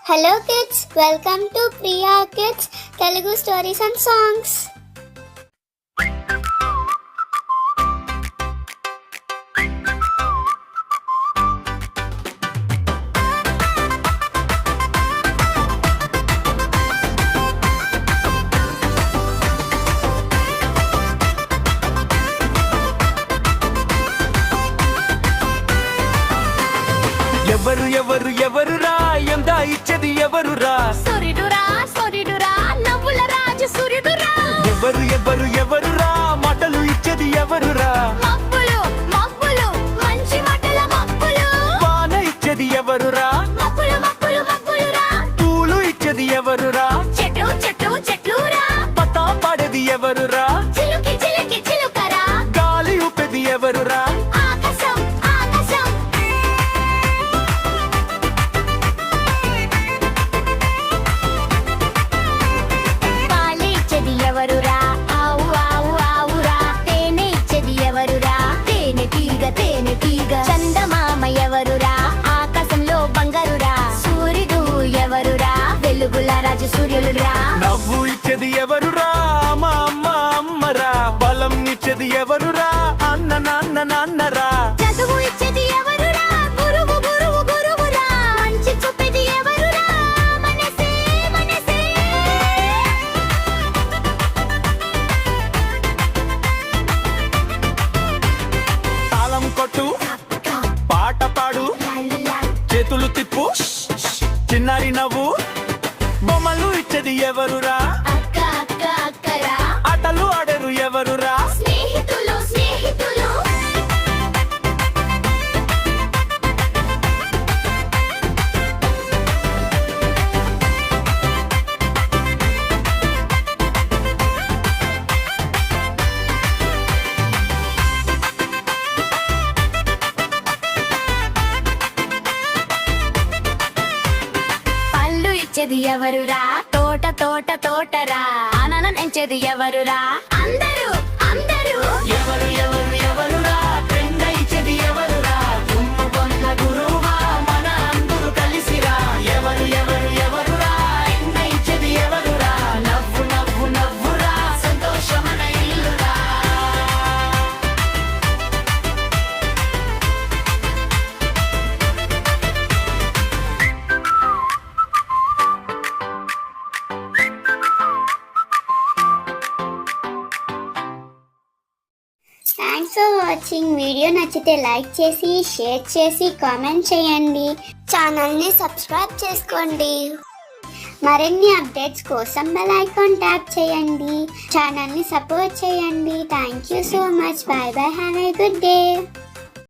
Hello kids, welcome to Priya Kids Telugu Stories and Songs. ఎవరు ఎవరు ఎవరురా ఎందా ఇచ్చేది ఎవరురా సూర్యుడురా సూర్యుడురా నవ్వుల రాజు సూర్యుడురా ఎవరు ఎవరు ఎవరురా మాటలు ఇచ్చేది ఎవరురా మబ్బులు మబ్బులు మంచి మాటల మబ్బులు వాన ఇచ్చేది ఎవరురా మబ్బులు మబ్బులు మబ్బులురా పూలు ఇచ్చేది ఎవరురా చెట్లు చెట్లు చెట్లురా పతా పాడేది ఎవరురా చిలుకి చిలుకి చిలుకరా గాలి ఊపేది ఎవరురా ఆకాశం ఆకాశం పాలు ఇచ్చేది ఎవరురా ఆవు ఆవు ఆవురా తేనె ఇచ్చేది ఎవరురా తేనె తీగ చందమామ ఎవరురా ఆకాశంలో బంగారురా సూర్యుడు ఎవరురా వెలుగుల రాజు సూర్యులురా నవ్వు ఇచ్చేది ఎవరురా మా అమ్మ అమ్మరా బలం ఇచ్చేది ఎవరురా అన్న నాన్న నాన్నరా చదువు ఇచ్చేది ఎవరురా గురువు గురువు గురువురా మంచి చూపేది ఎవరురా మనసే మనసే తాళం కొట్టు పాట పాడు చేతులు తిప్పు చిన్నారి నవ్వు బొమ్మలు ఇచ్చేది ఎవరురా అక్క అక్క అక్కరా ఆటలు ఆడరు ఎవరురా స్నేహితులు స్నేహితులు పళ్ళు ఇచ్చేది ఎవరురా తోట తోట తోటరా ఆనందం ఎంచేది ఎవరురా అందరూ అందరూ ఎవరు ఎవరు ఎవరురా పెండ ఇచ్చేది ఎవరురా తుమ్ము కొన్న గురువా మన అందరూ కలిసిరా ఎవరు ఎవరు ఎవరురా ఎండ ఇచ్చేది ఎవరురా నవ్వు నవ్వు నవ్వురా సంతోషమన ఇల్లురా థ్యాంక్స్ ఫర్ వాచింగ్. వీడియో నచ్చితే లైక్ చేసి షేర్ చేసి కామెంట్ చేయండి. ఛానల్ని సబ్స్క్రైబ్ చేసుకోండి. మరిన్ని అప్డేట్స్ కోసం బెల్ ఐకాన్ ట్యాప్ చేయండి. ఛానల్ని సపోర్ట్ చేయండి. Thank you so much. By by. Have a good day.